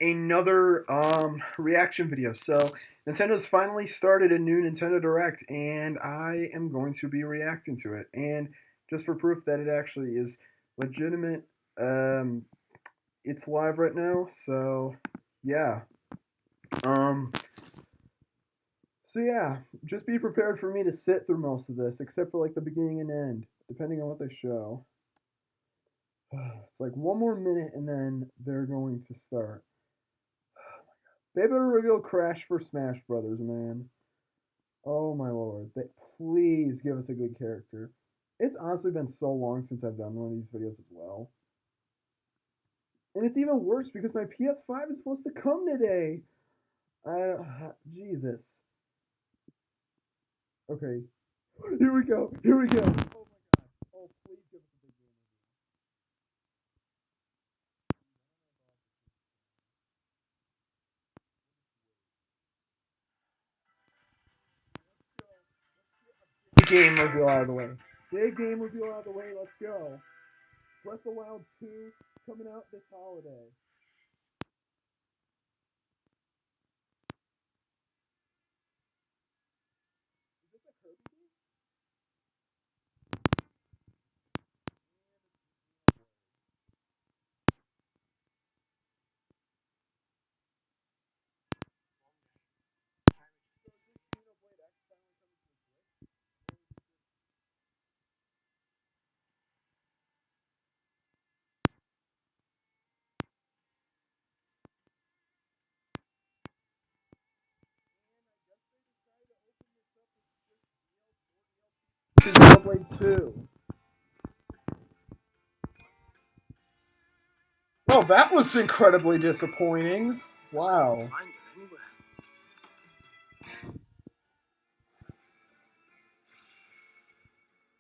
another reaction video. So Nintendo's finally started a new Nintendo Direct, and I am going to be reacting to it. And just for proof that it actually is legitimate, it's live right now. So yeah, um, yeah, just be prepared for me to sit through most of this, except for like the beginning and end, depending on what they show. It's like one more minute, and then they're going to start. They better reveal Crash for Smash Brothers, man. Oh my lord. Please give us a good character. It's honestly been so long since I've done one of these videos as well. And it's even worse because my PS5 is supposed to come today. Jesus. Okay. Here we go. Here we go. Oh my god. Oh, please give us a big game. Big game reveal out of the way. Big game reveal out of the way. Let's go. Breath of the Wild 2 coming out this holiday. Is this a Kirby game? This is Xenoblade 2. Oh, that was incredibly disappointing. Wow.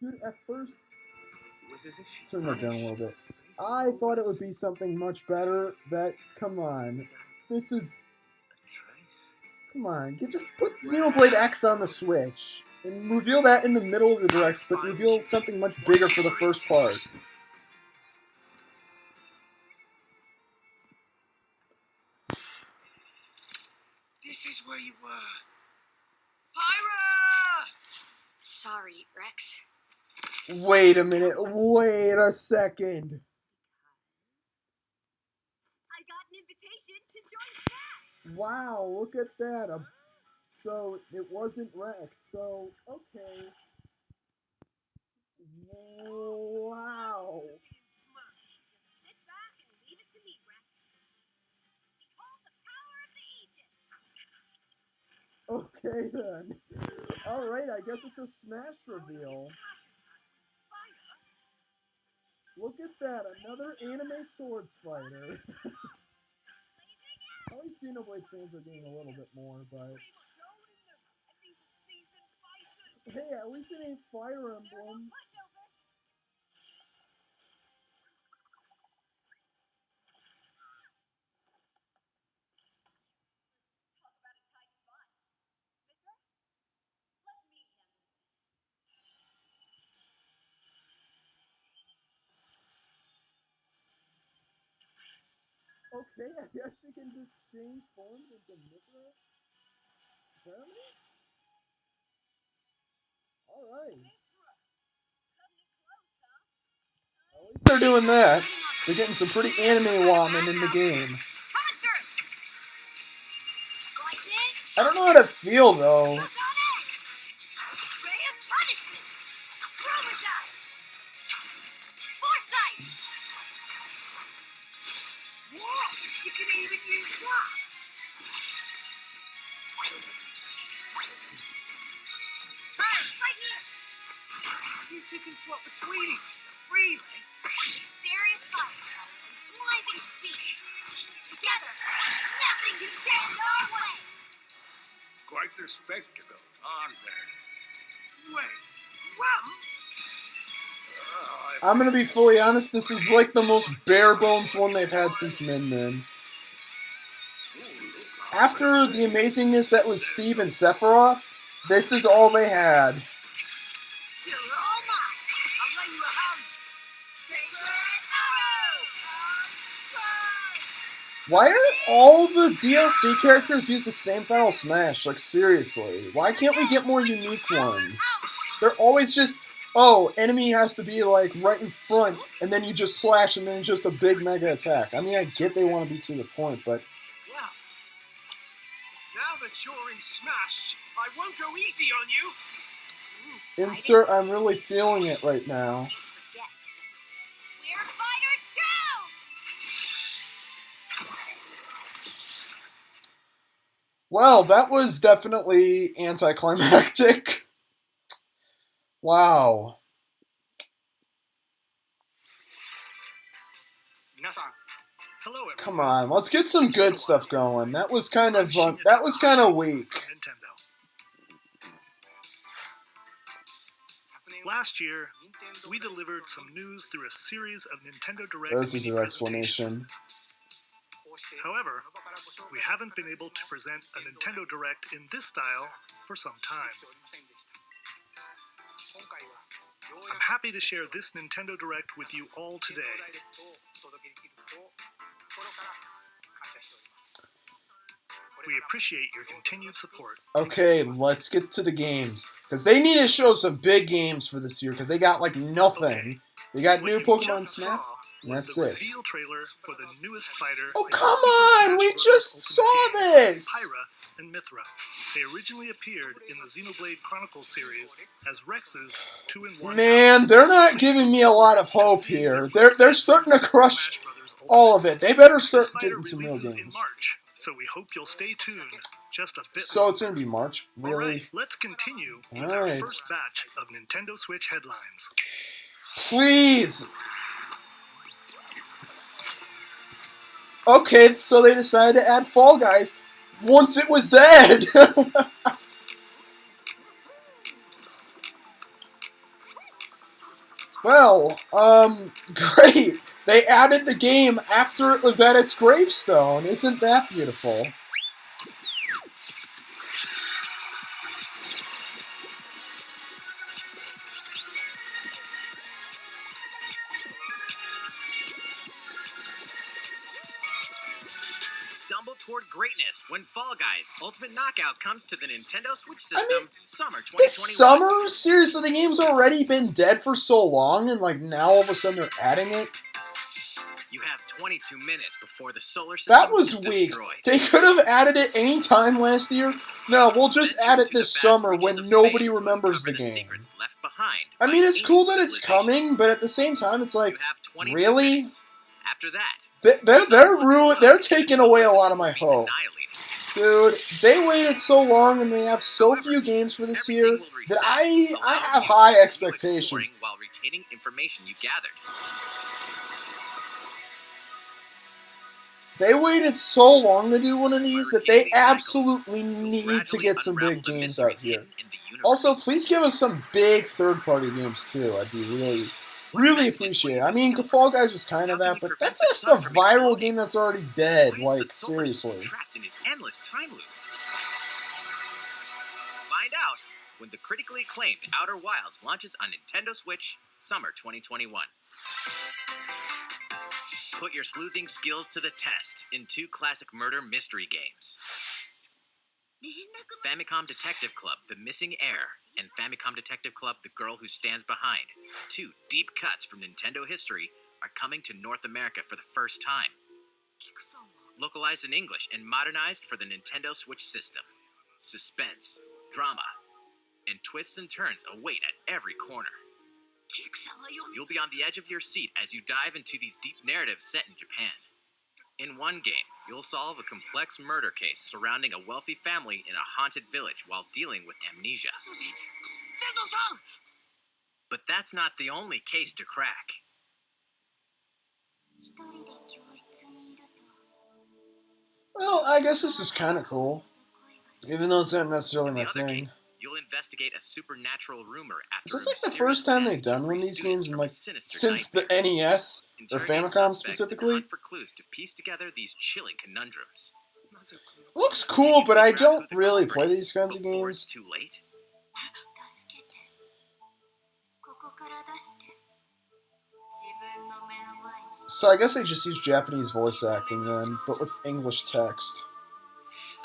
Dude, at first, turn that down a little bit. I thought it would be something much better. Come on. This is, come on. You just put Xenoblade X on the Switch and reveal that in the middle of the direct, but reveal something much bigger for the first part. This is where you were. Pyra! Sorry, Rex. Wait a minute. Wait a second. I got an invitation to join Smash. Wow, look at that. So it wasn't Rex. So, okay. Wow. Sit back and leave it to me, Rex. Behold the power of the Aegis. Okay then. Alright, I guess it's a Smash reveal. Look at that, another anime swords fighter. At least Xenoblade fans are getting a little bit more, but... Hey, at least it ain't Fire Emblem. Okay, I guess you can just change forms into Mithra. Apparently? Alright. At least they're doing that. They're getting some pretty anime woman in the game. I don't know how to feel though. You two can swap between each other freely. Serious fight. Blinding speed. Together, nothing can stand in our way. Quite the spectacle, aren't they? Wait, Grumps? I'm gonna be fully honest, this is like the most bare bones one they've had since Min Min. After the amazingness that was Steve and Sephiroth, this is all they had. Why are all the DLC characters use the same Final Smash? Like, seriously. Why can't we get more unique ones? They're always just, oh, enemy has to be, like, right in front, and then you just slash, and then it's just a big mega attack. I mean, I get they want to be to the point, but... Well, now that you're in Smash, I won't go easy on you. Insert, I'm really feeling it right now. We're fighters too! Well, that was definitely anticlimactic. Wow. Hello, everyone. Come on, let's get some good stuff going. That was kind of weak. Last year, we delivered some news through a series of Nintendo Direct This is mini your presentations. explanation. However, we haven't been able to present a Nintendo Direct in this style for some time. I'm happy to share this Nintendo Direct with you all today. We appreciate your continued support. Okay, let's get to the games. Because they need to show some big games for this year, because they got, like, nothing. Okay. They got What new you Pokemon just Snap, saw and was that's the it. reveal trailer for the newest fighter. Oh, in the come Super on! Smash We Bros. just Ultimate saw game, this! Pyra and Mithra. They originally appeared in the Xenoblade Chronicles series as Rex's 2-in-1. Man, they're not giving me a lot of hope here. They're starting to crush all of it. They better start This fighter getting some real releases in games. March, so we hope you'll stay tuned just a bit So it's longer. gonna be March, really? Alright, let's continue with our Alright. first batch of Nintendo Switch headlines. Please! Okay, so they decided to add Fall Guys once it was dead! Well, great! They added the game after it was at its gravestone. Isn't that beautiful? Stumble toward greatness when Fall Guys Ultimate Knockout comes to the Nintendo Switch system summer 2021. This summer? Seriously, the game's already been dead for so long, and like now all of a sudden they're adding it? You have 22 minutes before the solar system That was is weak. destroyed. They could have added it any time last year. No, we'll just Venture add it into the this vast summer reaches when of nobody space to remembers uncover the game. secrets left behind I by mean, an it's cool that ancient it's civilization. coming, but at the same time, it's like, You have 22 really? minutes. After that, They're taking away a lot of my hope. Dude, they waited so long and they have so few games for this year that I have high expectations. While retaining information you gathered. They waited so long to do one of these that they absolutely need to get some big games out here. Also, please give us some big third-party games too. I'd be really appreciate it. I mean, the Fall Guys was kind of that, but that's just a viral game that's already dead. Like, seriously. Trapped in an endless time loop. Find out when the critically acclaimed Outer Wilds launches on Nintendo Switch summer 2021. Put your sleuthing skills to the test in 2 classic murder mystery games. Famicom Detective Club, The Missing Heir, and Famicom Detective Club, The Girl Who Stands Behind. 2 deep cuts from Nintendo history are coming to North America for the first time. Localized in English and modernized for the Nintendo Switch system. Suspense, drama, and twists and turns await at every corner. You'll be on the edge of your seat as you dive into these deep narratives set in Japan. In one game, you'll solve a complex murder case surrounding a wealthy family in a haunted village while dealing with amnesia. But that's not the only case to crack. Well, I guess this is kind of cool. Even though it's not necessarily In my the other thing. game, you'll investigate a supernatural rumor after Is a this like the mysterious first time death they've done to one of free these students games in from like a sinister since the nightmare. NES or Interrogate Famicom suspects and specifically? hunt for clues to piece together these chilling conundrums. Looks Can cool, you but I figure out don't who the really culprit play is these kinds of before it's games. too late? So I guess they just use Japanese voice acting then, but with English text.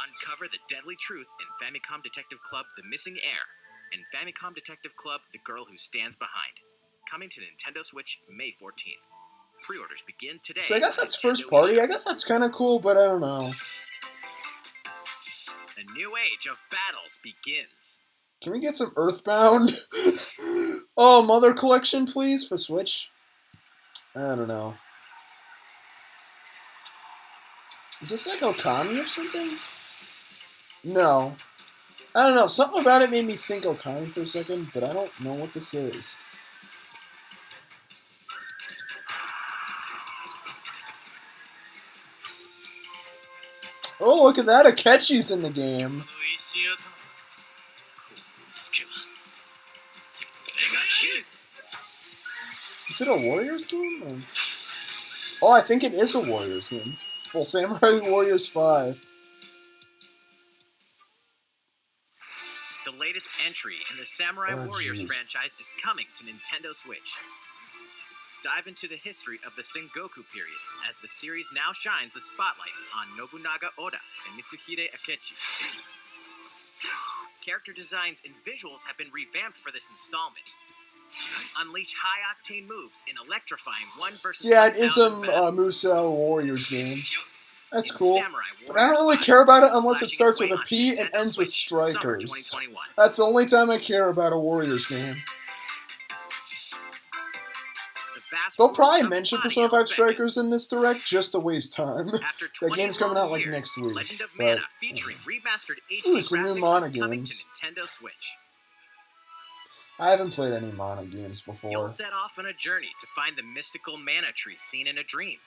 Uncover the deadly truth in Famicom Detective Club The Missing Heir and Famicom Detective Club The Girl Who Stands Behind. Coming to Nintendo Switch May 14th. Pre-orders begin today. So I guess on that's Nintendo first party. eShop. I guess that's kind of cool, but I don't know. The new age of battles begins. Can we get some Earthbound? Oh, Mother Collection, please, for Switch? I don't know. Is this like Okami or something? No. I don't know. Something about it made me think Okami for a second, but I don't know what this is. Oh, look at that. Akechi's in the game. Is it a Warriors game? Or... Oh, I think it is a Warriors game. Well, Samurai Warriors 5. The latest entry in the Samurai Warriors franchise is coming to Nintendo Switch. Dive into the history of the Sengoku period as the series now shines the spotlight on Nobunaga Oda and Mitsuhide Akechi. Character designs and visuals have been revamped for this installment. Unleash high-octane moves in electrifying 1 versus Yeah, it is a 1,000 battles. Musou Warriors game. That's In cool. Samurai But I don't Warriors really 5, care about it unless it slashing starts its with way a onto P and Nintendo ends with Switch, summer Strikers. 2021. That's the only time I care about a Warriors game. The vast They'll world probably of mention audio Persona 5 Strikers beckons. in this direct just to waste time. After That 20 game's coming long out like years, next week. Legend of But, Mana featuring remastered HD Ooh, some new graphics Mana is coming games. to Nintendo Switch. I haven't played any Mana games before. You'll set off on a journey to find the mystical mana tree seen in a dream.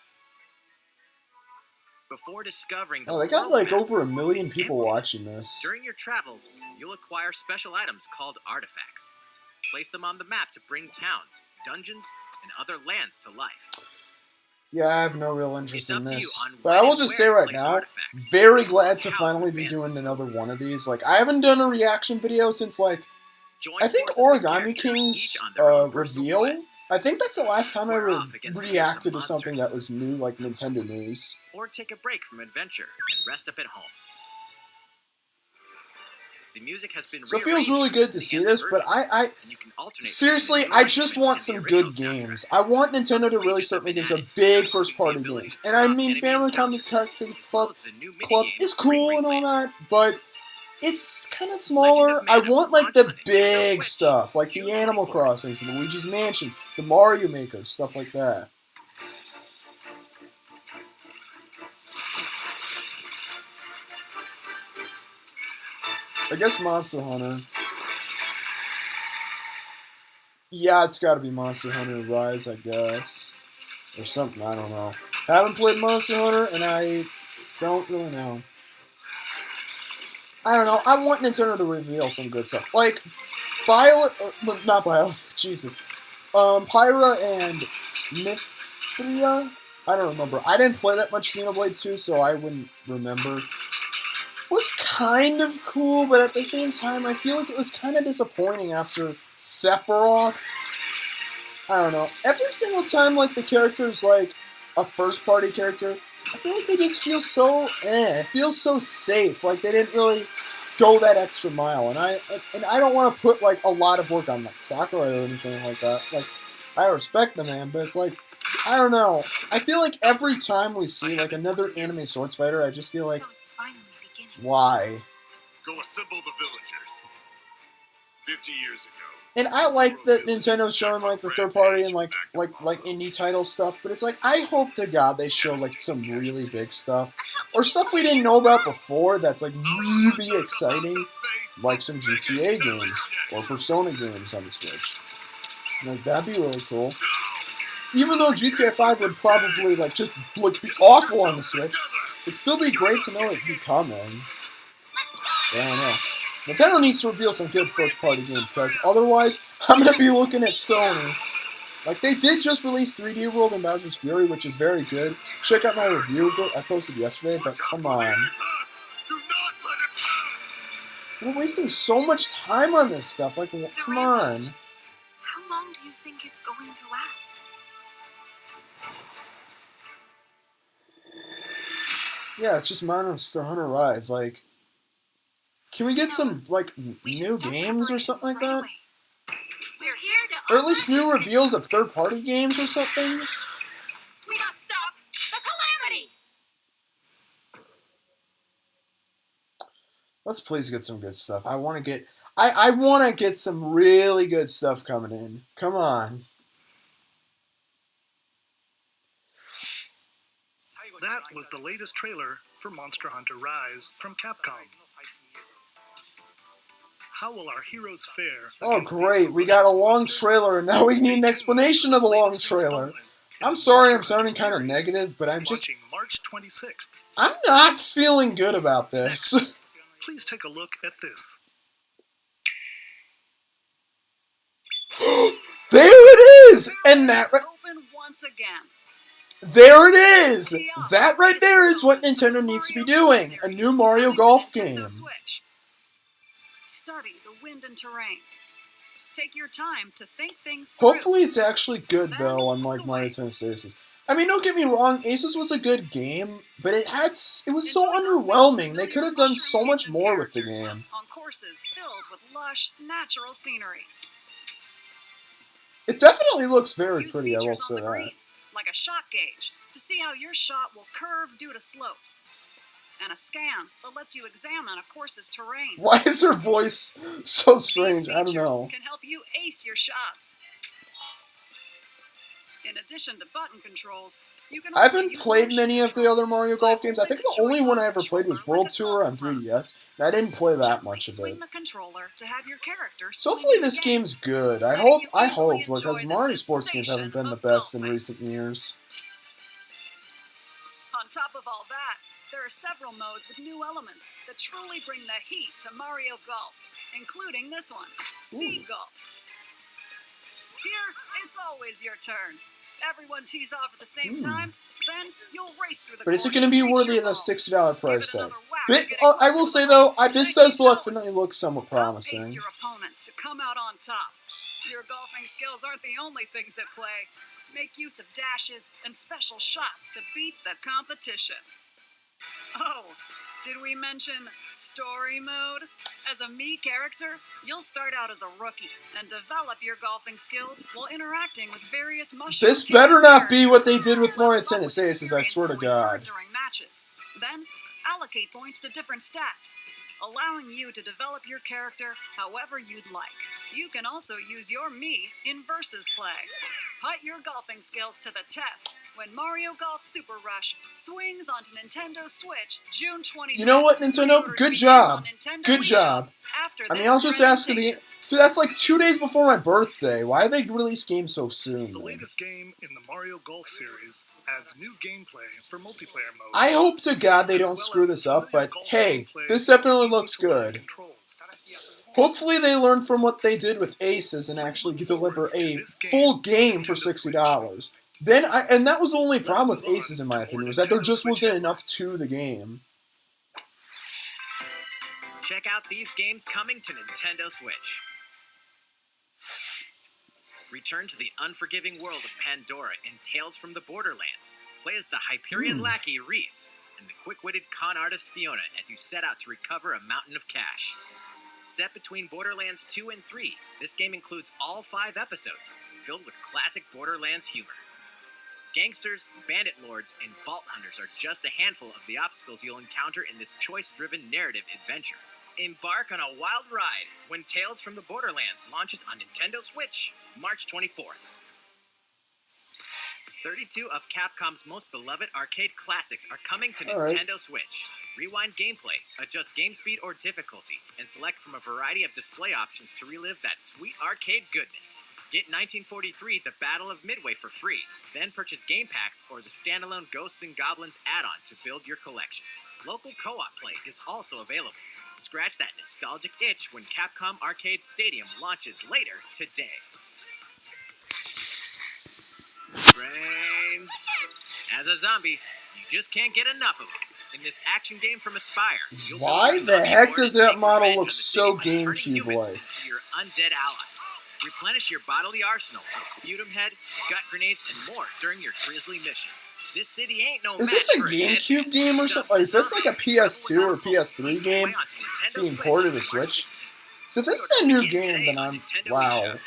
Before discovering the Oh, they got world like map over 1 million is people empty. watching this. During your travels, you'll acquire special items called artifacts. Place them on the map to bring towns, dungeons, and other lands to life. Yeah, I have no real interest It's in up to you this. on But when I will and just where say to right place now, artifacts, very as well glad as to how finally be advance doing the another story. one of these. Like, I haven't done a reaction video since, like, Join I think forces with Origami characters, King's each on their own personal reveal. quests. I think that's the last time I Square off against reacted to fearsome something monsters. that was new, like Nintendo news. Or take a break from adventure and rest up at home. The music has been So it feels rearranged really for good to see enhanced this, but version, I and you can alternate seriously, between the new I just arrangement want and some the good original games. soundtrack. I want Nintendo to Other really features start have been making some added, big including first-party the ability games. to And I turn off mean, enemy Famicom encounters, Detective as well Club as the new Club minigame, is cool Ring and all Ring Land. that, but it's kind of Legend smaller. of I Mana want will like launch the on Nintendo big Switch, stuff, like June the Animal 24th. Crossings, the Luigi's Mansion, the Mario Maker, stuff like that. I guess Monster Hunter. Yeah, it's got to be Monster Hunter Rise, I guess. Or something, I don't know. Haven't played Monster Hunter, and I don't really know. I don't know. I want Nintendo to reveal some good stuff. Like, not Violet, Jesus. Pyra and Mithria? I don't remember. I didn't play that much Xenoblade 2, so I wouldn't remember. Was kind of cool, but at the same time, I feel like it was kind of disappointing after Sephiroth. I don't know. Every single time, like, the character's, like, a first-party character, I feel like they just feel so, It feels so safe. Like, they didn't really go that extra mile. And I don't want to put, like, a lot of work on, like, Sakurai or anything like that. Like, I respect the man, but it's like, I don't know. I feel like every time we see, like, another anime swords fighter, I just feel like, So it's finally beginning. why? Go assemble the villagers. 50 years ago. And I like that Nintendo's showing like the third party and like indie title stuff, but it's like I hope to God they show like some really big stuff or stuff we didn't know about before that's like really exciting, like some GTA games or Persona games on the Switch. Like that'd be really cool. Even though GTA 5 would probably like just like be awful on the Switch, it'd still be great to know it'd be coming. Yeah, I don't know. Nintendo needs to reveal some good first-party games, because otherwise, I'm going to be looking at Sony. Like, they did just release 3D World and Bowser's Fury, which is very good. Check out my review of it. I posted yesterday, but come on. We're wasting so much time on this stuff. Like, come on. How long do you think it's going to last? Yeah, it's just Monster Hunter Rise. Like, can we get some, like, new games or something like that? We're here to Or at least new reveals of third-party games or something? We must stop the calamity. Let's please get some good stuff. I want to get... I want to get some really good stuff coming in. Come on. That was the latest trailer for Monster Hunter Rise from Capcom. How will our heroes fare? Oh, great. We got a long trailer, and now we need an explanation of the long trailer. I'm sorry I'm sounding kind of negative, but I'm just... March 26th. I'm not feeling good about this. Please take a look at this. There it is! And that... Open once again. There it is! That right there is what Nintendo needs to be doing. A new Mario Golf game. Study the wind and terrain. Take your time to think things through. Hopefully it's actually good, though, unlike Mario Tennis Aces. I mean, don't get me wrong, Aces was a good game, but it was so underwhelming. They could have done so much more with the game. On courses filled with lush, natural scenery. It definitely looks very pretty, I will say that. Greens, like a shot gauge, to see how your shot will curve due to slopes. And a scan that lets you examine a course's terrain. Why is her voice so strange? I don't know. Can help you ace your shots. In addition to button controls, you can I also haven't played many of the other Mario Golf games. I think the only one I ever played was World Tour on 3DS. And I didn't play that much of it. The controller to have your character So hopefully this game's good. I hope, because Mario sports games haven't been the best in recent years. On top of all that, there are several modes with new elements that truly bring the heat to Mario Golf, including this one, Speed Golf. Here, it's always your turn. Everyone tees off at the same time, then you'll race through the But is it course going to be reach worthy your of the goal. $60 price Give it tag? another whack But, to get I will closer say to though, the this goal. does definitely look somewhat promising. Outpace your opponents to come out on top. Your golfing skills aren't the only things at play. Make use of dashes and special shots to beat the competition. Oh, did we mention story mode? As a Mii character, you'll start out as a rookie and develop your golfing skills while interacting with various mushroom. This better not be what they did with Mario Tennis Aces, I swear to God. During matches. Then, allocate points to different stats, allowing you to develop your character however you'd like. You can also use your Mii in versus play. Put your golfing skills to the test when Mario Golf Super Rush swings onto Nintendo Switch June 25th. You know what, Nintendo? Good job. Good job. I mean, I'll just ask to be... Dude, that's like 2 days before my birthday. Why did they release games so soon? The latest game in the Mario Golf series adds new gameplay for multiplayer modes. I hope to God they don't screw this up, but hey, this definitely looks good. Hopefully they learn from what they did with Aces and actually deliver a full game for $60. And that was the only problem with Aces, in my opinion, was that there just wasn't enough to the game. Check out these games coming to Nintendo Switch. Return to the unforgiving world of Pandora in Tales from the Borderlands. Play as the Hyperion lackey Reese and the quick-witted con artist Fiona as you set out to recover a mountain of cash. Set between Borderlands 2 and 3, this game includes all 5 episodes, filled with classic Borderlands humor. Gangsters, bandit lords, and vault hunters are just a handful of the obstacles you'll encounter in this choice-driven narrative adventure. Embark on a wild ride when Tales from the Borderlands launches on Nintendo Switch, March 24th. 32 of Capcom's most beloved arcade classics are coming to Nintendo Switch. Rewind gameplay, adjust game speed or difficulty, and select from a variety of display options to relive that sweet arcade goodness. Get 1943 The Battle of Midway for free, then purchase game packs or the standalone Ghosts and Goblins add-on to build your collection. Local co-op play is also available. Scratch that nostalgic itch when Capcom Arcade Stadium launches later today. Brains. As a zombie, you just can't get enough of it. In this action game from Aspire, why the heck does that model look so GameCube-like? Into your undead allies. Replenish your bodily arsenal of sputum head, gut grenades, and more during your grisly mission. This city ain't no Is match this a for dead GameCube man. game or Stuff something? Is the this like a zombie PS2 or level without PS3 its way game onto Nintendo being Switch ported to March Switch? 16th. So if this is a Pre-orders new begin game, today then on I'm Nintendo wow. eShop.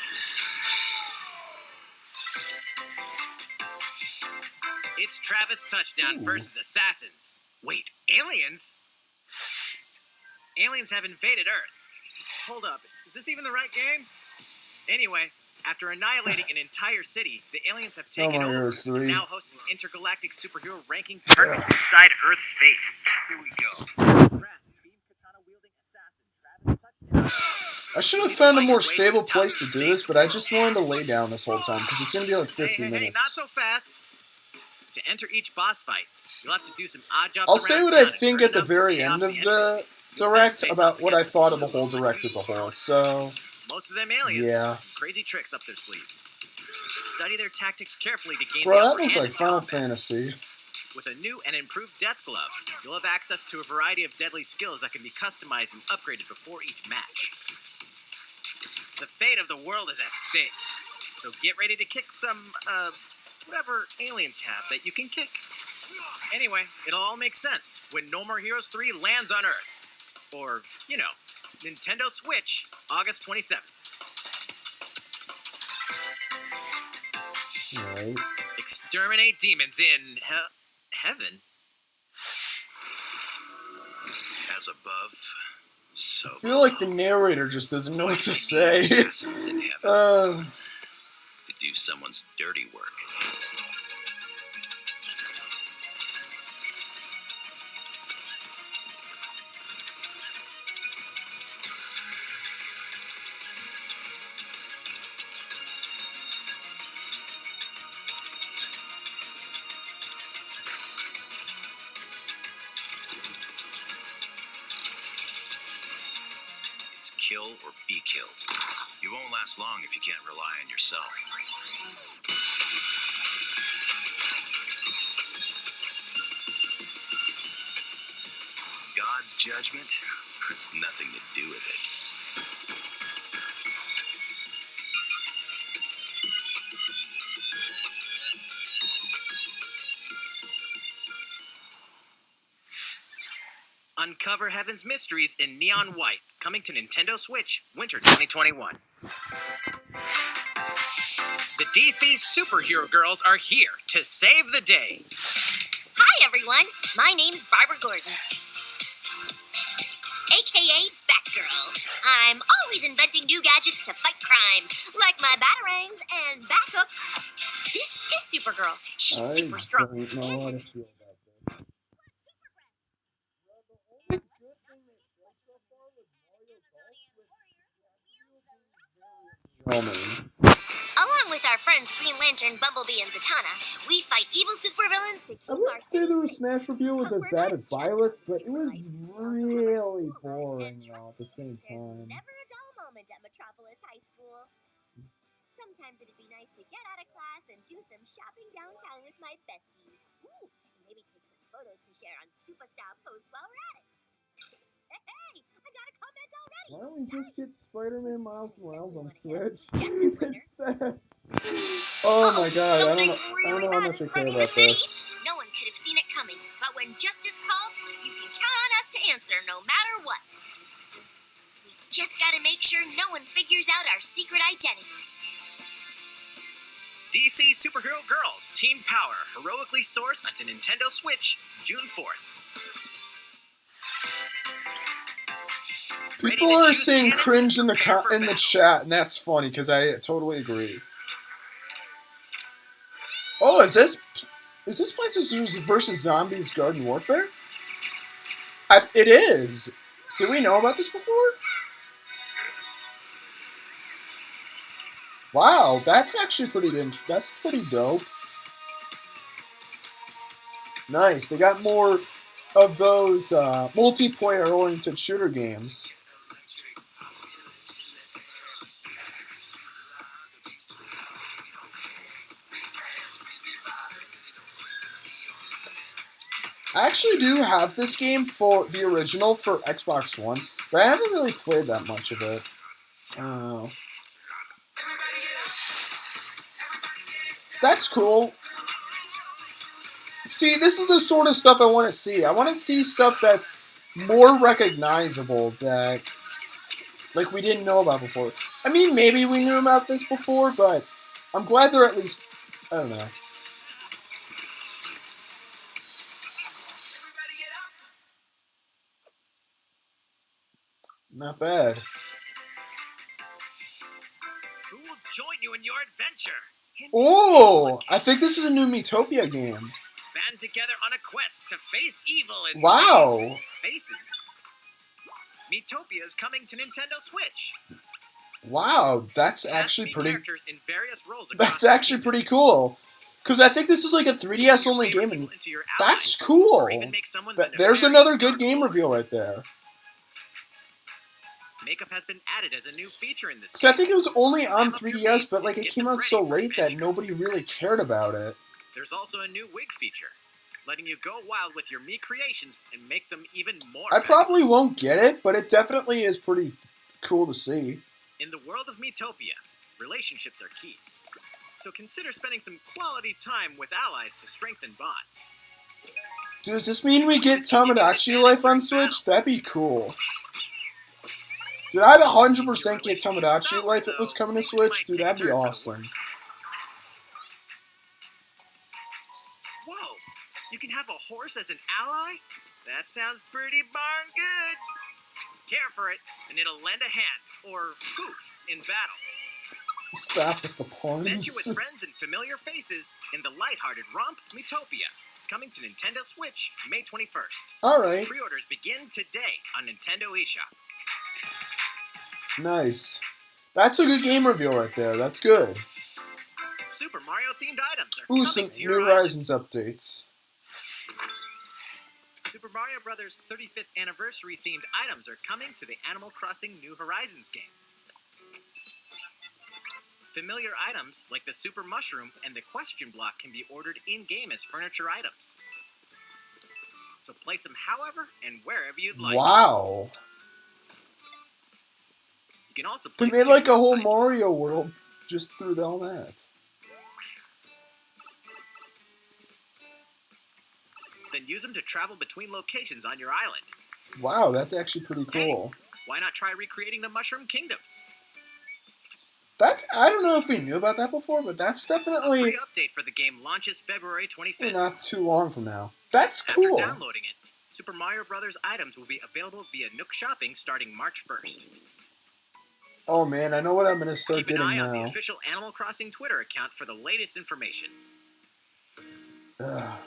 It's Travis Touchdown Ooh. versus Assassins. Wait, aliens? Aliens have invaded Earth. Hold up, is this even the right game? Anyway, after annihilating an entire city, the aliens have taken No More over Heroes and 3. now host an intergalactic superhero ranking tournament to decide Earth's fate. Here we go. I should have found a more stable place to do this, but I just wanted to lay down this whole time because it's going to be like 50 Hey, minutes. not so fast. To enter each boss fight, you'll have to do some odd jobs I'll say around what I town and think earn at the enough to very pay end off of the the entry fee. You'll then direct face about off what I against thought of two the whole direct as a whole. So, most of them aliens yeah. have some crazy tricks up their sleeves. Study their tactics carefully to gain Bro, the that upper looks hand like in Final combat. Fantasy. With a new and improved Death Glove, you'll have access to a variety of deadly skills that can be customized and upgraded before each match. The fate of the world is at stake, so get ready to kick some, whatever aliens have that you can kick. Anyway, it'll all make sense when No More Heroes 3 lands on Earth. Or, you know, Nintendo Switch, August 27th. Right. Exterminate demons in heaven. As above, so I feel like the narrator just doesn't know what to say. assassins in heaven to do someone's dirty work. It's kill or be killed. You won't last long if you can't rely on yourself. God's judgment has nothing to do with it. Uncover Heaven's mysteries in neon white, coming to Nintendo Switch, winter 2021. The DC superhero girls are here to save the day. Hi, everyone. My name's Barbara Gordon, a.k.a. Batgirl. I'm always inventing new gadgets to fight crime, like my batarangs and Bathook. This is Supergirl. She's I super strong. don't know how to feel about this. Along with our friends Green Lantern, Bumblebee, and Zatanna, we fight evil supervillains to I keep our wouldn't say city the safe. Smash review was But as we're bad not as just Violet's, about but it was super life. We also have our really school lives, boring and though at the trust same me, there's time. never a dull moment at Metropolis High School. Sometimes it'd be nice to get out of class and do some shopping downtown with my besties. Ooh, and maybe take some photos to share on Superstar Post while we're at it. Hey, I got a comment already. Why don't we just get Spider-Man Miles Morales on Everyone Switch? Justice Leader. Instead? Oh my god, I don't Something know. I don't really know how bad much I is care threatening about the city. this. No one could have seen it coming, but when justice calls, you can count on us to answer no matter what. We've just got to make sure no one figures out our secret identities. DC Superhero Girls Team Power heroically soars onto Nintendo Switch June 4th. Ready People to are choose saying cannons? cringe in Prepare for the battle. chat, and that's funny because I totally agree. Oh, is this Plants vs. Zombies Garden Warfare? It is. Did we know about this before? Wow, that's actually that's pretty dope. Nice. They got more of those multiplayer-oriented shooter games. I actually do have this game for the original for Xbox One, but I haven't really played that much of it. That's cool. See, this is the sort of stuff I want to see. I want to see stuff that's more recognizable that, like, we didn't know about before. I mean, maybe we knew about this before, but I'm glad they're at least, I don't know. Not bad. Who will join you in your adventure? Oh, I think this is a new Metopia game. Band together on a quest to face evil and Wow. save faces. Metopia is coming to Nintendo Switch. Wow, that's Cast actually me pretty. characters in various roles across That's the actually kingdom. pretty cool. Because I think this is like a 3DS only Favorite game, and people into your that's allies, cool. or even make someone the There's nefarious another good Dark game Lord. reveal right there. Makeup has been added as a new feature in this Because I game. think it was only on Amp up your 3DS, base but like and it get came them out ready so for late that adventure. nobody really cared about it. There's also a new wig feature, letting you go wild with your Mii creations and make them even more I probably fabulous. won't get it, but it definitely is pretty cool to see. In the world of Metopia, relationships are key. So consider spending some quality time with allies to strengthen bonds. Does this mean we get This can give you an Tamagotchi advantage Life on during Switch? battle. That'd be cool. Dude, I'd 100% Your get relationship's Tamagotchi sour, Life if it was though, coming to things Switch. might Dude, take a that'd be turn for the awesome. worse. Whoa! You can have a horse as an ally? That sounds pretty darn good. Care for it, and it'll lend a hand, or poof, in battle. Stop with the Adventure puns. with friends and familiar faces in the lighthearted romp Metopia. Coming to Nintendo Switch May 21st. Alright, Pre-orders begin today on Nintendo eShop. nice. That's a good game reveal right there. That's good. Super Mario themed items are Ooh, coming some to New your island. Horizons updates. Super Mario Bros. 35th anniversary themed items are coming to the Animal Crossing New Horizons game. Familiar items like the Super Mushroom and the Question Block can be ordered in-game as furniture items. So place them however and wherever you'd like. Wow. You can also They place made two like a whole pipes. Mario world just through all that. Then use them to travel between locations on your island. Wow, that's actually pretty cool. Why not try recreating the Mushroom Kingdom? That's, I don't know if we knew about that before, but that's A definitely free update for the game launches February 25th. not too long from now. That's After cool. downloading it, Super Mario Bros. Items will be available via Nook Shopping starting March 1st. Oh man, I know what I'm gonna start Keep an getting eye on the now. official Animal Crossing Twitter account for the latest information. Ugh.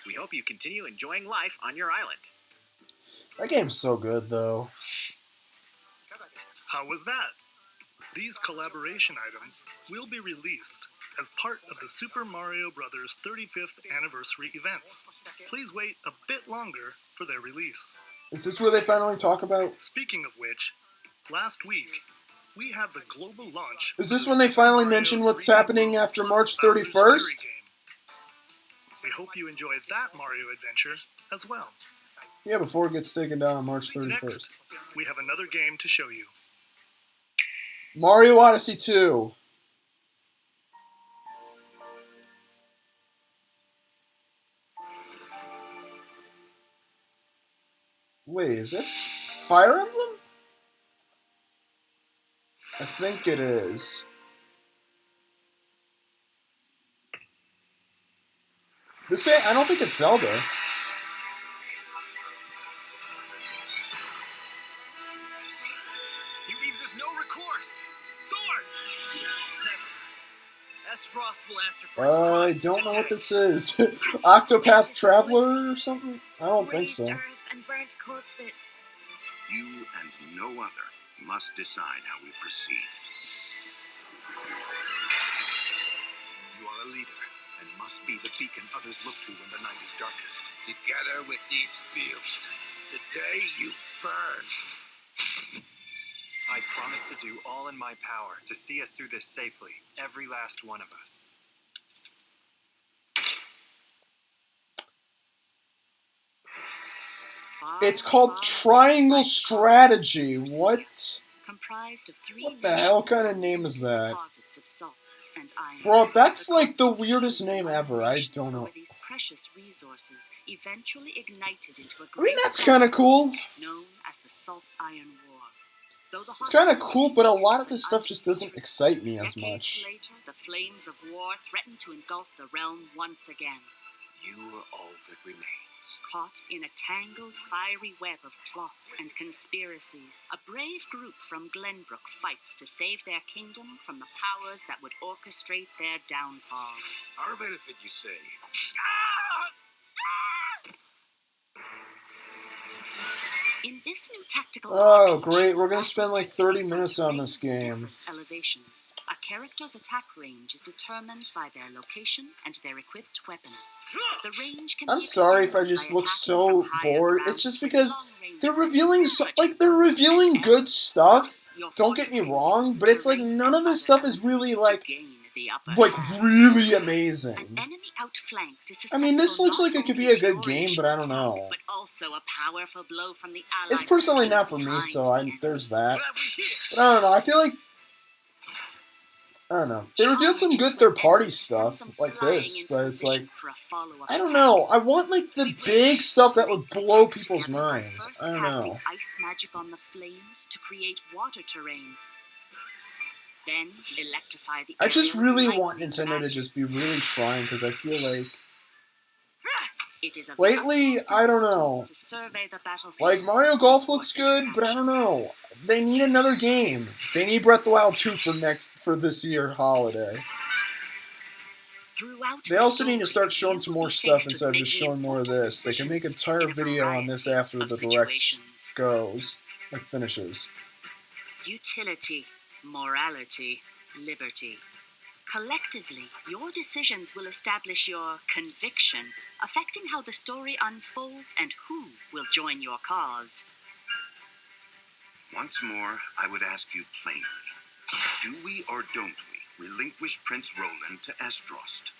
We hope you continue enjoying life on your island. That game's so good though. How was that? These collaboration items will be released as part of the Super Mario Bros. 35th anniversary events. Please wait a bit longer for their release. Is this where they finally talk about? Speaking of which, last week, we had the global launch. Is this of the when they Super finally Mario mention what's 3D happening World after plus March Bowser's 31st? Fury game. We hope you enjoy that Mario adventure as well. Yeah, before it gets taken down on March 31st. Next, we have another game to show you. Mario Odyssey 2. Wait, is this Fire Emblem? I think it is. This ain't, I don't think it's Zelda. He leaves us no recourse. Swords! Never. As Frost will answer for his I crimes don't know what today. this is. Octopath Traveler or something? I don't think so. Raised earth and burnt corpses. You and no other must decide how we proceed. You are a leader and must be the beacon others look to when the night is darkest. Together with these fields, today you burn. I promise to do all in my power to see us through this safely, every last one of us. It's called Triangle Strategy. What? Comprised of three What the hell kind of nations name is that? deposits of salt. and iron. Bro, that's like the constant weirdest fights name among ever. I nations don't know. over these precious resources eventually ignited into a I mean, great that's kind of cool. conflict known as the Salt Iron War. Though the It's kind of hostilities cool, but a ceased lot of when this stuff just uneasy doesn't troops, excite me as decades much. later, the flames of war threatened to engulf the realm once again. You are all that remains. Caught in a tangled, fiery web of plots and conspiracies, a brave group from Glenbrook fights to save their kingdom from the powers that would orchestrate their downfall. Our benefit, you say? In this new tactical Oh, RPG, great. We're going to battles spend like take 30 place minutes on terrain this with game. different elevations. A character's attack range is determined by their location and their equipped weapon. The range can I'm be sorry if I extended just by look attacking so from higher bored. ground It's just with because long-range they're weapons revealing such as they're bows revealing and good arrows. stuff. Thus, your Don't get forces me can wrong, use the but it's like terrain none and of this other stuff is really elements to like gain the upper hand. really An amazing. enemy outflanked is I mean, this susceptible looks not like it could only be a to good your game, initial but I don't attack, know. but also a powerful blow from the It's allied personally position not for me, behind so the enemy. there's that. Glad we're here. But I don't know. I feel like I don't know. They revealed some Charge good into an third-party enemy to send stuff them like flying this, into but it's like position for a follow-up I don't attack. know. I want like the big stuff that would Link blow attacks people's together by minds. first I don't casting know. ice magic on the flames to create water terrain. Then electrify the I just area with really want lightning Nintendo to magic. just be really trying because I feel like It is of the lately, utmost I don't importance know. to survey the battlefield Like Mario Golf before looks taking good, but I action. don't know. They need another game. They need Breath of the Wild 2 for this year holiday. Throughout They the also need to story, start showing you some will more be stuff faced with instead of just making showing more of important this. They can make an decisions entire in a video on this variety after of the direct situations. goes, like finishes. Utility, morality, liberty. Collectively, your decisions will establish your conviction, affecting how the story unfolds and who will join your cause. Once more, I would ask you plainly. Do we or don't we relinquish Prince Roland to Esdrost?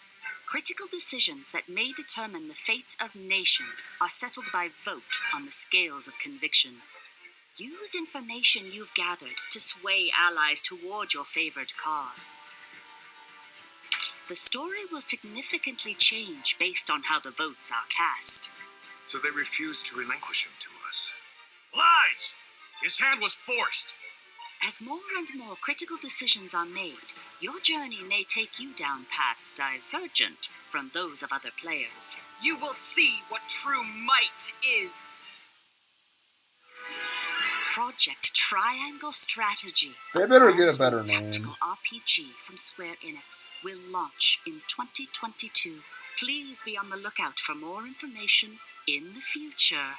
Critical decisions that may determine the fates of nations are settled by vote on the scales of conviction. Use information you've gathered to sway allies toward your favored cause. The story will significantly change based on how the votes are cast. So they refuse to relinquish him to us. Lies! His hand was forced. As more and more critical decisions are made, your journey may take you down paths divergent from those of other players. You will see what true might is. Project Triangle Strategy, They better get a brand better new name. tactical RPG from Square Enix, will launch in 2022. Please be on the lookout for more information in the future.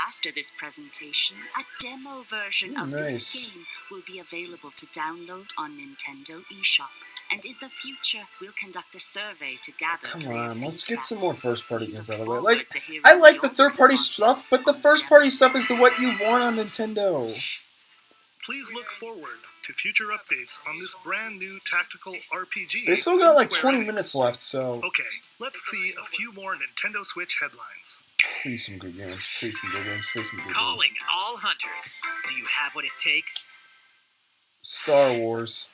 After this presentation, a demo version of Nice. this game will be available to download on Nintendo eShop. And in the future, we'll conduct a survey to gather Come player on, let's feedback. get some more first-party We games look out of the way. forward Like, to hearing I like the your third-party responses stuff, but the on first-party stuff is what you want on Nintendo. Please look forward to future updates on this brand new tactical RPG. They still from got like Square 20 Enix. minutes left, so Okay, let's see a few more Nintendo Switch headlines. please some good games. Please some good games. Please some good games. Calling all hunters. Do you have what it takes? Star Wars.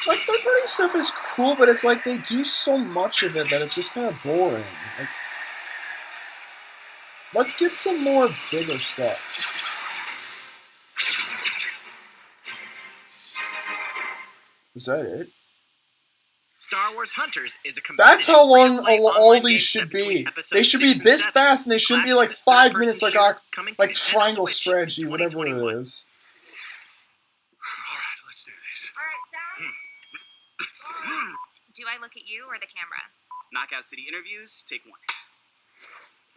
Like, third-party stuff is cool, but it's like they do so much of it that it's just kind of boring. Like, let's get some more bigger stuff. Is that it? Star Wars Hunters is a That's how long free-to-play all online these game should set between be. episodes They should be 6 and this 7. fast, and they shouldn't be Flash like Gordon's 5 third-person minutes like shooter coming to like Nintendo Triangle Switch Strategy, in whatever 2021. it is. All right, let's do this. Do I look at you or the camera? Knockout City interviews, take 1.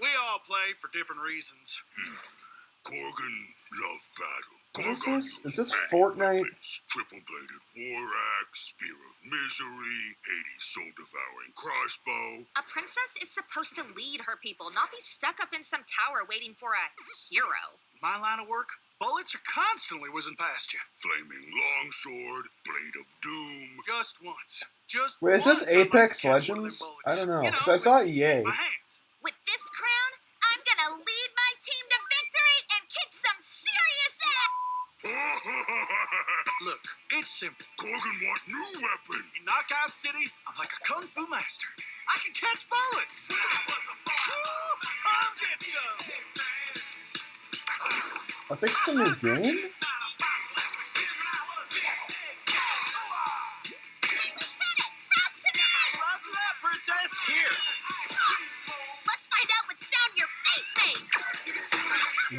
We all play for different reasons. Korgan love battle. What is this? Is this Fortnite? Triple-bladed war axe, spear of misery, Hades soul-devouring crossbow. A princess is supposed to lead her people, not be stuck up in some tower waiting for a hero. My line of work? Bullets are constantly whizzing past you. Flaming longsword, blade of doom. Just once. Just Wait, is once this I'd like to Apex catch one of them Legends? bullets. I don't know, You because I saw EA. my hands. With this crown, I'm gonna lead my team to victory and kick Look, it's simple. Gorgon want new weapon. In Knockout City, I'm like a kung fu master. I can catch bullets. I'll get some. I think it's a new game? Princess, here. Let's find out what sound your face makes.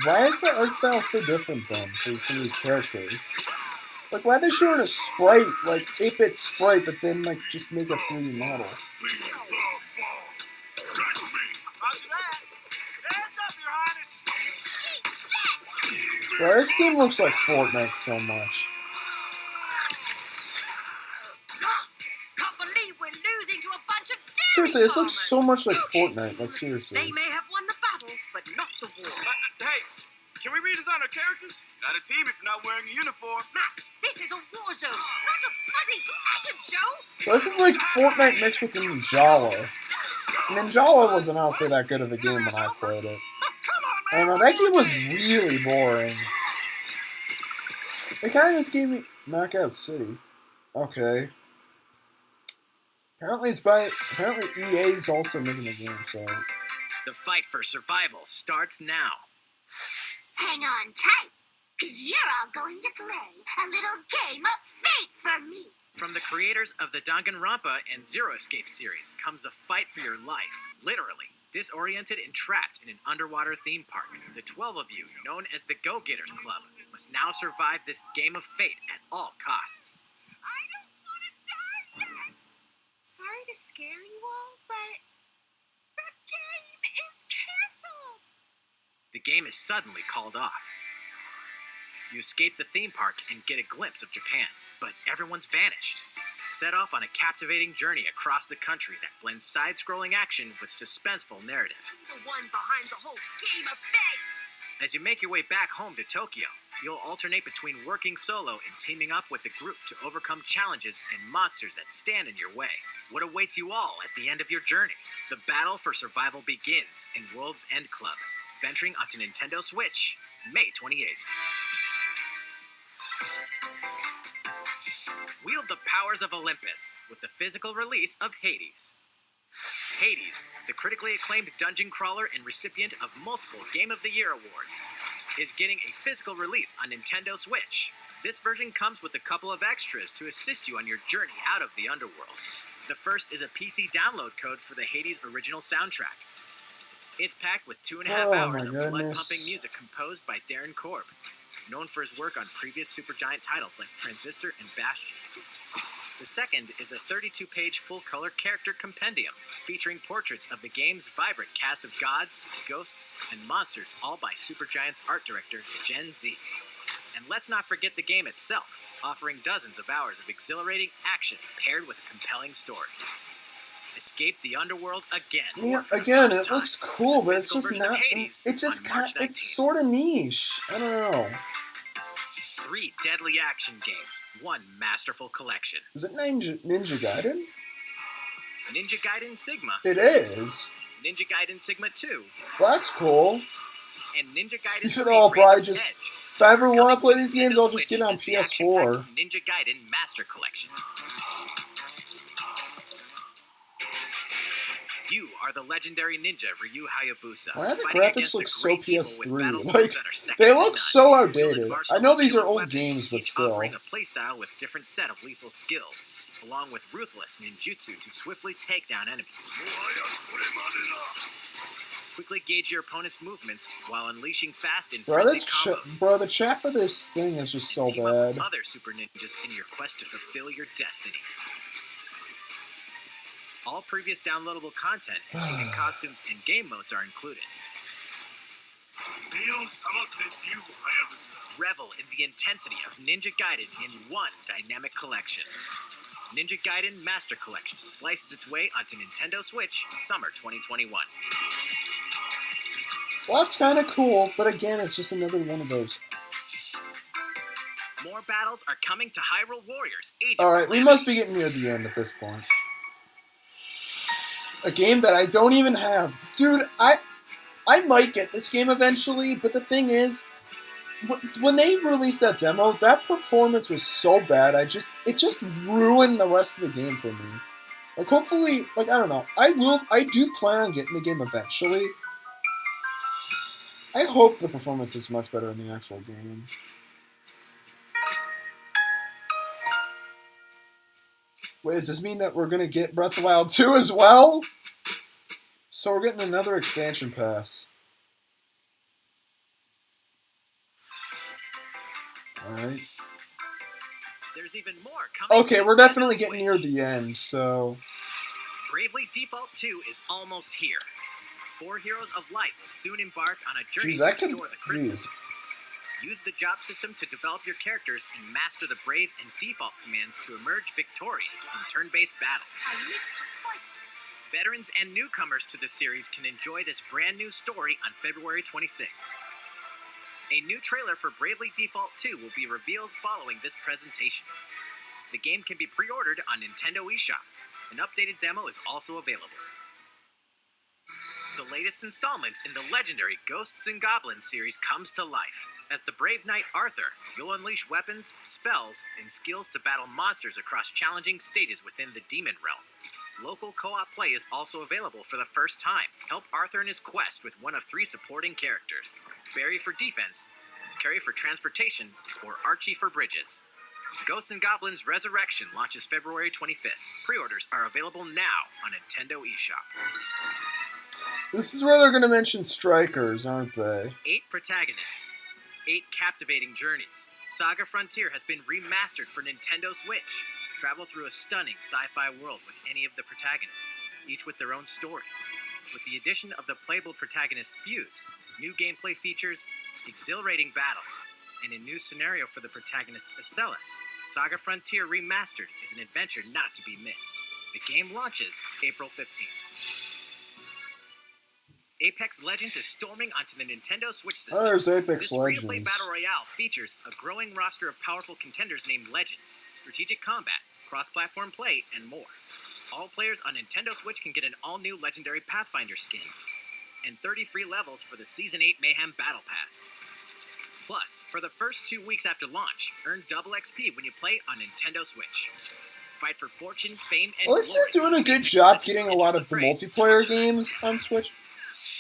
Why is the art style so different then for some of these characters? Like, why are they showing a sprite, like 8-bit sprite, but then like just make a 3D model? Roger that. Hands up, Your Highness. Well, this game looks like Fortnite so much. Can't believe we're losing to a bunch of dairy Seriously, this looks farmers. so much like Fortnite, like seriously. They may have won the battle, but not the war. Hey, can we redesign our characters? Not a team if you're not wearing a uniform. Max, this is a war zone, not a bloody fashion show. So this is like Fortnite mixed with Ninjala. Ninjala wasn't honestly that good of a game when I played it. I don't know, that game was really boring. They kind of just gave me Knockout City. Okay. Apparently EA's also making the game, so... The fight for survival starts now. Hang on tight, because you're all going to play a little game of fate for me. From the creators of the Danganronpa and Zero Escape series comes a fight for your life. Literally, disoriented and trapped in an underwater theme park. The 12 of you, known as the Go-Getters Club, must now survive this game of fate at all costs. I don't want to die yet. Sorry to scare you all, but the game is canceled. The game is suddenly called off. You escape the theme park and get a glimpse of Japan, but everyone's vanished. Set off on a captivating journey across the country that blends side-scrolling action with suspenseful narrative. The one behind the whole game of fate. As you make your way back home to Tokyo, you'll alternate between working solo and teaming up with a group to overcome challenges and monsters that stand in your way. What awaits you all at the end of your journey? The battle for survival begins in World's End Club, venturing onto Nintendo Switch, May 28th. Wield the powers of Olympus with the physical release of Hades. Hades, the critically acclaimed dungeon crawler and recipient of multiple Game of the Year awards, is getting a physical release on Nintendo Switch. This version comes with a couple of extras to assist you on your journey out of the underworld. The first is a PC download code for the Hades original soundtrack. It's packed with 2.5 hours of blood-pumping music composed by Darren Korb, known for his work on previous Supergiant titles like Transistor and Bastion. The second is a 32-page full-color character compendium featuring portraits of the game's vibrant cast of gods, ghosts, and monsters, all by Supergiant's art director, Gen Z. And let's not forget the game itself, offering dozens of hours of exhilarating action paired with a compelling story. Escape the underworld again. Yeah, again, it looks cool, but it's just not. It's just kind. It's sort of niche. I don't know. 3 deadly action games, 1 masterful collection. Is it Ninja Gaiden? Ninja Gaiden Sigma. It is. Ninja Gaiden Sigma 2. Well, that's cool. And Ninja Gaiden You should 3 all probably Razor's just. Edge. If I ever want to play these Nintendo games, I'll just Switch get on is the PS4. action-packed Ninja Gaiden Master Collection. You are the legendary ninja Ryu Hayabusa. Why do the fighting graphics against look a so great evil with PS3? battle Like, skills that are second they to look none. so Wielded outdated. arsenals I know these killer are old weapons, games, but each still. offering a playstyle with different set of lethal skills, along with ruthless ninjutsu to swiftly take down enemies. Quickly gauge your opponent's movements while unleashing fast and Bro, frenzied combos. bro, the chat for this thing is just so Team up bad. with other super ninjas in your quest to fulfill your destiny. All previous downloadable content, including costumes and game modes, are included. Revel in the intensity of Ninja Gaiden in one dynamic collection. Ninja Gaiden Master Collection slices its way onto Nintendo Switch, summer 2021. Well, that's kind of cool, but again, it's just another one of those. More battles are coming to Hyrule Warriors. Alright, we must be getting near the end at this point. A game that I don't even have. Dude, I might get this game eventually, but the thing is, when they released that demo, that performance was so bad. It just ruined the rest of the game for me. Like, hopefully, like, I don't know. I do plan on getting the game eventually. I hope the performance is much better in the actual game. Wait, does this mean that we're gonna get Breath of the Wild 2 as well? So we're getting another expansion pass. Alright. There's even more coming. Okay, we're definitely getting near the end, so... Bravely Default 2 is almost here. 4 Heroes of Light will soon embark on a journey Jeez, to restore the crystals. Jeez. Use the job system to develop your characters and master the Brave and Default commands to emerge victorious in turn-based battles. Veterans and newcomers to the series can enjoy this brand new story on February 26th. A new trailer for Bravely Default 2 will be revealed following this presentation. The game can be pre-ordered on Nintendo eShop. An updated demo is also available. The latest installment in the legendary Ghosts and Goblins series comes to life. As the brave knight Arthur, you'll unleash weapons, spells, and skills to battle monsters across challenging stages within the Demon Realm. Local co-op play is also available for the first time. Help Arthur in his quest with one of 3 supporting characters: Barry for defense, Carrie for transportation, or Archie for bridges. Ghosts and Goblins Resurrection launches February 25th. Pre-orders are available now on Nintendo eShop. This is where they're going to mention strikers, aren't they? 8 protagonists, 8 captivating journeys. Saga Frontier has been remastered for Nintendo Switch. Travel through a stunning sci-fi world with any of the protagonists, each with their own stories. With the addition of the playable protagonist Fuse, new gameplay features, exhilarating battles, and a new scenario for the protagonist Acellus, Saga Frontier Remastered is an adventure not to be missed. The game launches April 15th. Apex Legends is storming onto the Nintendo Switch system. Oh, there's Apex This free-to-play Legends. battle royale features a growing roster of powerful contenders named Legends, strategic combat, cross-platform play, and more. All players on Nintendo Switch can get an all-new Legendary Pathfinder skin, and 30 free levels for the Season 8 Mayhem Battle Pass. Plus, for the first 2 weeks after launch, earn double XP when you play on Nintendo Switch. Fight for fortune, fame, and At least they're glory. doing a good Apex job Legends getting a enters lot the of the fray. multiplayer games on Switch.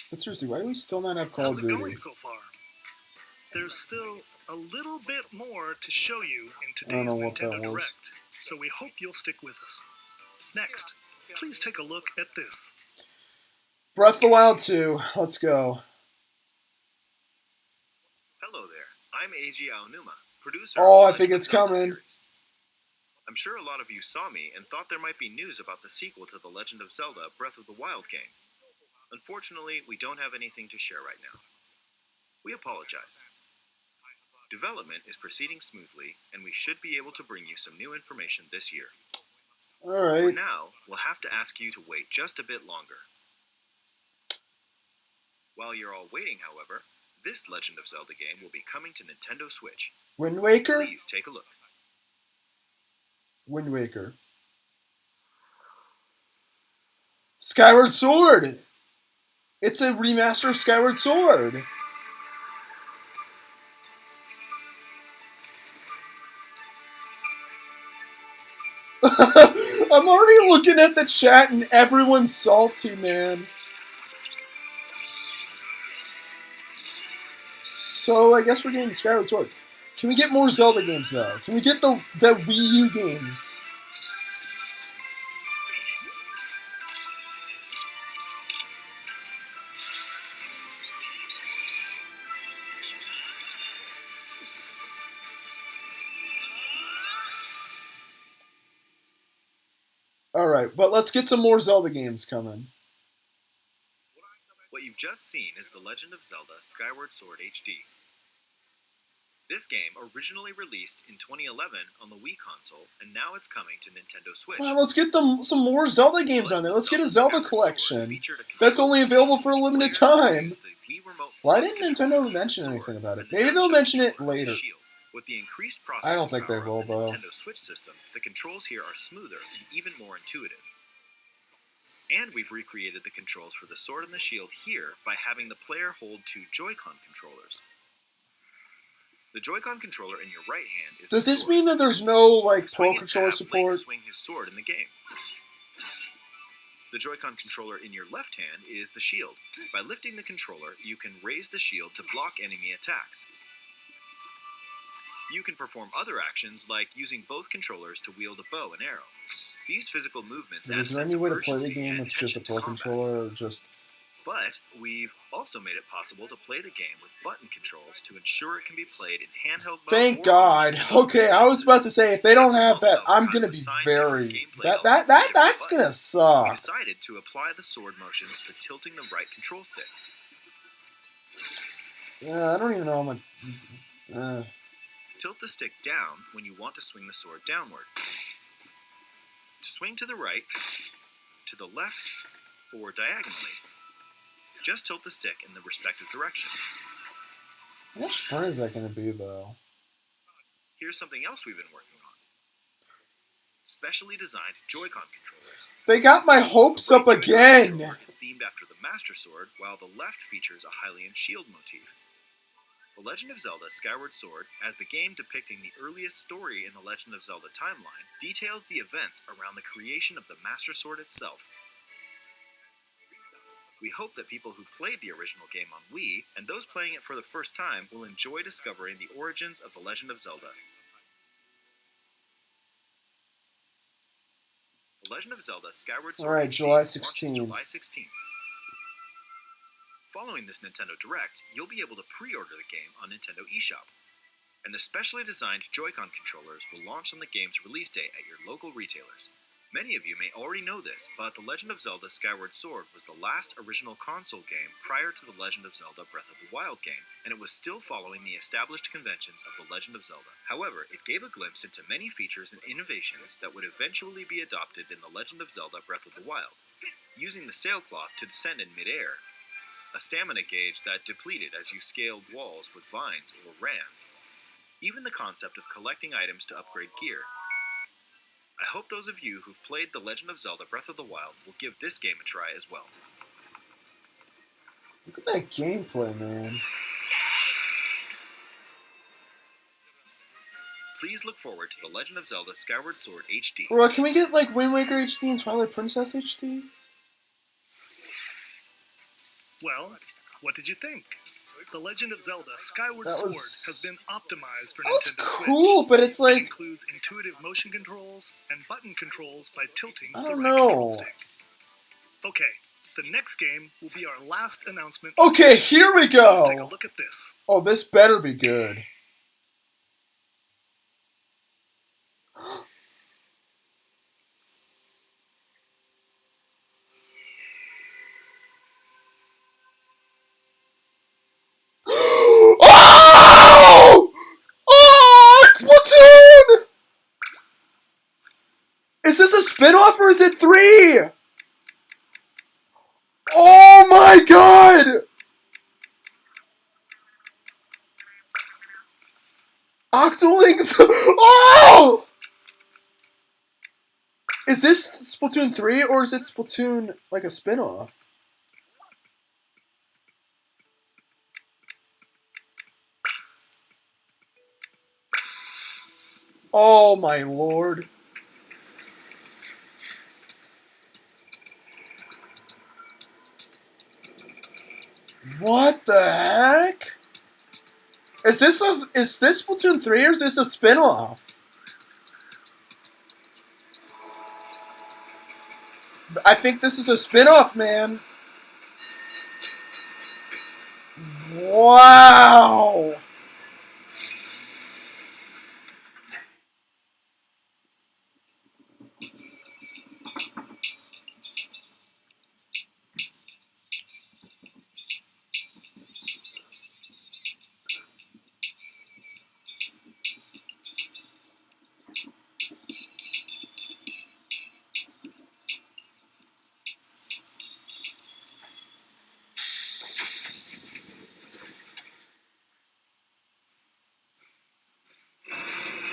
But seriously, why do we still not have Call How's of it Duty? going so far? There's still a little bit more to show you in today's know what that Nintendo was. Direct, so we hope you'll stick with us. Next, please take a look at this. Breath of the Wild 2. Let's go. Hello there, I'm Eiji Aonuma, producer Oh, of I think Legend of it's Zelda coming. series. I'm sure a lot of you saw me and thought there might be news about the sequel to The Legend of Zelda Breath of the Wild game. Unfortunately, we don't have anything to share right now. We apologize. Development is proceeding smoothly, and we should be able to bring you some new information this year. For Alright. now, we'll have to ask you to wait just a bit longer. While you're all waiting, however, this Legend of Zelda game will be coming to Nintendo Switch. Wind Waker? Please take a look. Wind Waker. Skyward Sword! It's a remaster of Skyward Sword! I'm already looking at the chat and everyone's salty, man. So I guess we're getting Skyward Sword. Can we get more Zelda games though? Can we get the Wii U games? Alright, but let's get some more Zelda games coming. What you've just seen is The Legend of Zelda Skyward Sword HD. This game originally released in 2011 on the Wii console, and now it's coming to Nintendo Switch. Well, let's get some more Zelda games on there. Let's get a Zelda collection. That's only available for a limited time. Why didn't Nintendo mention anything about it? Maybe they'll mention it later. With the increased I processing don't think they power will, of the though. Nintendo Switch system, the controls here are smoother and even more intuitive. And we've recreated the controls for the sword and the shield here by having the player hold 2 Joy-Con controllers. The Joy-Con controller in your right hand is Does the this sword. mean that there's no, like, Swing Pro and Controller tap, Link support? swing his sword in the game. The Joy-Con controller in your left hand is the shield. By lifting the controller, you can raise the shield to block enemy attacks. You can perform other actions like using both controllers to wield a bow and arrow. These physical movements add a Is there sense any of way to play the urgency game and with just a tension to Pro combat. Controller, or just... But we've also made it possible to play the game with button controls to ensure it can be played in handheld mode. Thank or God. on Nintendo Okay, Switch I was boxes. about to say, if they don't have that, Though, I'm how gonna to be assign very... different gameplay elements to different That's gonna buttons. We suck. decided to apply the sword motions to tilting the right control stick. Yeah, I don't even know how much... Tilt the stick down when you want to swing the sword downward. To swing to the right, to the left, or diagonally, just tilt the stick in the respective direction. How much fun is that gonna be, though? Here's something else we've been working on. Specially designed Joy-Con controllers. They got my hopes The up right Joy-Con again! controller is themed after the Master Sword, while the left features a Hylian shield motif. The Legend of Zelda Skyward Sword, as the game depicting the earliest story in the Legend of Zelda timeline, details the events around the creation of the Master Sword itself. We hope that people who played the original game on Wii, and those playing it for the first time, will enjoy discovering the origins of the Legend of Zelda. The Legend of Zelda Skyward Sword Alright, HD July launches 16th. July 16th. Following this Nintendo Direct, you'll be able to pre-order the game on Nintendo eShop. And the specially designed Joy-Con controllers will launch on the game's release date at your local retailers. Many of you may already know this, but The Legend of Zelda Skyward Sword was the last original console game prior to The Legend of Zelda Breath of the Wild game, and it was still following the established conventions of The Legend of Zelda. However, it gave a glimpse into many features and innovations that would eventually be adopted in The Legend of Zelda Breath of the Wild. Using the sailcloth to descend in midair, a stamina gauge that depleted as you scaled walls with vines or ran. Even the concept of collecting items to upgrade gear. I hope those of you who've played The Legend of Zelda Breath of the Wild will give this game a try as well. Look at that gameplay, man. Please look forward to The Legend of Zelda Skyward Sword HD. Bro, can we get, like, Wind Waker HD and Twilight Princess HD? Well, what did you think? The Legend of Zelda Skyward That Sword was- has been optimized for That was Nintendo Switch. cool, but it's It like... includes intuitive motion controls and button controls by tilting I the don't right control know. stick. Okay, the next game will be our last announcement. Okay, here we go! Let's take a look at this. Oh, this better be good. Oh! Oh! Splatoon! Is this a spin-off or is it 3? Oh my god! Octolings! Oh! Is this Splatoon 3 or is it Splatoon like a spin-off? Oh my lord. What the heck? Is this Splatoon 3 or is this a spin-off? I think this is a spin-off, man. Wow.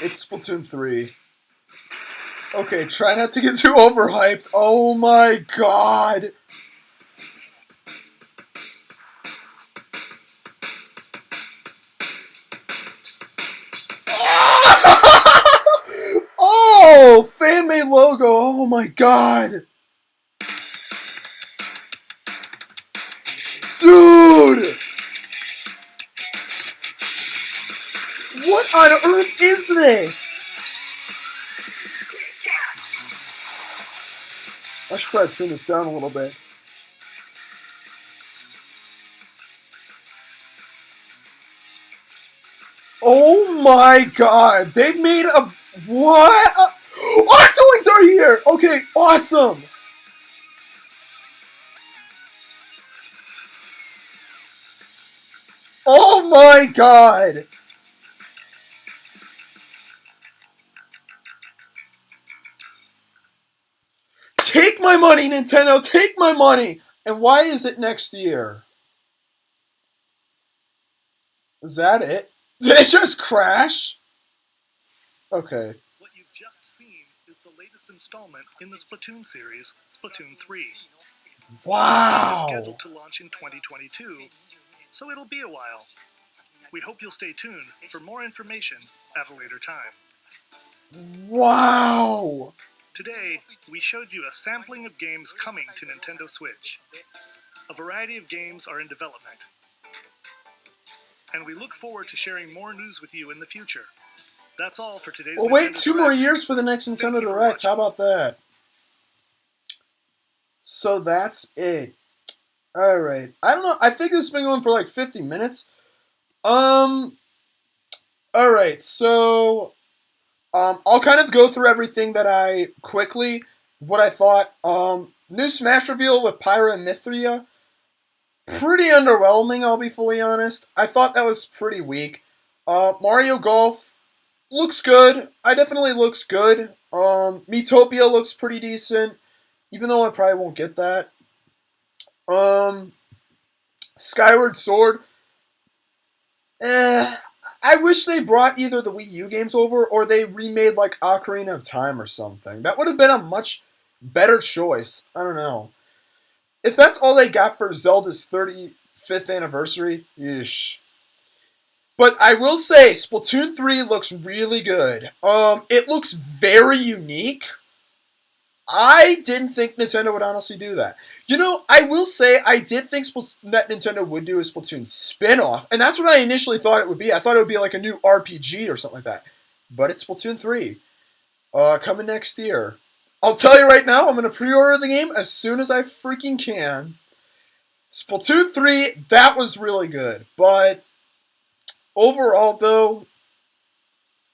It's Splatoon 3. Okay, try not to get too overhyped. Oh my god. logo. Oh my god. Dude! What on earth is this? I should probably turn this down a little bit. Oh my god! They've made a... What? Octolings are here! Okay, awesome! Oh my god! Take my money, Nintendo! Take my money! And why is it next year? Is that it? Did it just crash? Okay. What you've just seen is the latest installment in the Splatoon series, Splatoon 3. Wow! This game is scheduled to launch in 2022, so it'll be a while. We hope you'll stay tuned for more information at a later time. Wow! Today, we showed you a sampling of games coming to Nintendo Switch. A variety of games are in development. And we look forward to sharing more news with you in the future. That's all for today's Well, wait 2 more years for the next Nintendo Direct. How about that? So that's it. Alright. I don't know. I think this has been going for like 50 minutes. Alright. So, I'll kind of go through everything that I quickly, what I thought. New Smash reveal with Pyra and Mithria. Pretty underwhelming, I'll be fully honest. I thought that was pretty weak. Mario Golf looks good. I definitely looks good. Metopia looks pretty decent, even though I probably won't get that. Skyward Sword. I wish they brought either the Wii U games over or they remade like Ocarina of Time or something. That would have been a much better choice. I don't know. If that's all they got for Zelda's 35th anniversary, yeesh. But I will say, Splatoon 3 looks really good. It looks very unique. I didn't think Nintendo would honestly do that. You know, I will say I did think that Nintendo would do a Splatoon spin-off, and that's what I initially thought it would be. I thought it would be like a new RPG or something like that. But it's Splatoon 3. Coming next year. I'll tell you right now, I'm going to pre-order the game as soon as I freaking can. Splatoon 3, that was really good. But overall, though,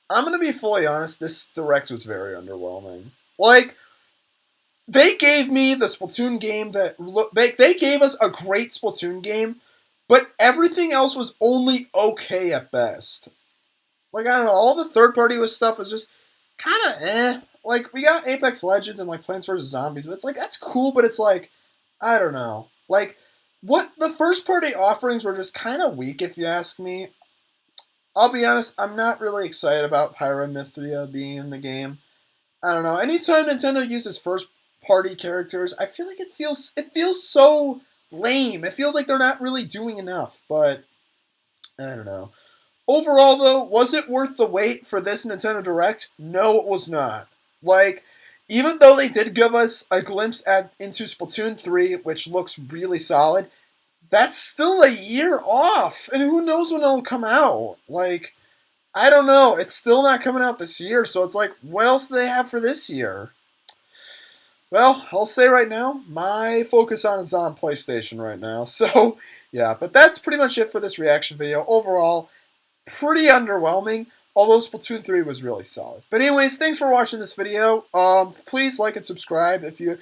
I'm going to be fully honest, this Direct was very underwhelming. Like, they gave me the Splatoon game that... They gave us a great Splatoon game, but everything else was only okay at best. Like, I don't know, all the third-party stuff was just kind of eh. Like, we got Apex Legends and, like, Plants vs. Zombies, but it's like, that's cool, but it's like, I don't know. Like, what the first-party offerings were just kind of weak, if you ask me. I'll be honest, I'm not really excited about Pyra and Mithria being in the game. I don't know. Anytime Nintendo uses first-party characters, I feel like it feels so lame. It feels like they're not really doing enough, but I don't know. Overall, though, was it worth the wait for this Nintendo Direct? No, it was not. Like, even though they did give us a glimpse into Splatoon 3, which looks really solid, that's still a year off, and who knows when it'll come out. Like, I don't know. It's still not coming out this year, so it's like, what else do they have for this year? Well, I'll say right now, my focus is on PlayStation right now. So, yeah, but that's pretty much it for this reaction video. Overall, pretty underwhelming, although Splatoon 3 was really solid. But anyways, thanks for watching this video. Please like and subscribe if you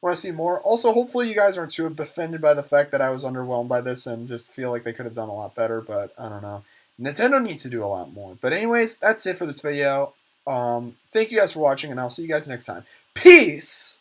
want to see more. Also, hopefully you guys aren't too offended by the fact that I was underwhelmed by this and just feel like they could have done a lot better, but I don't know. Nintendo needs to do a lot more. But anyways, that's it for this video. Thank you guys for watching, and I'll see you guys next time. Peace!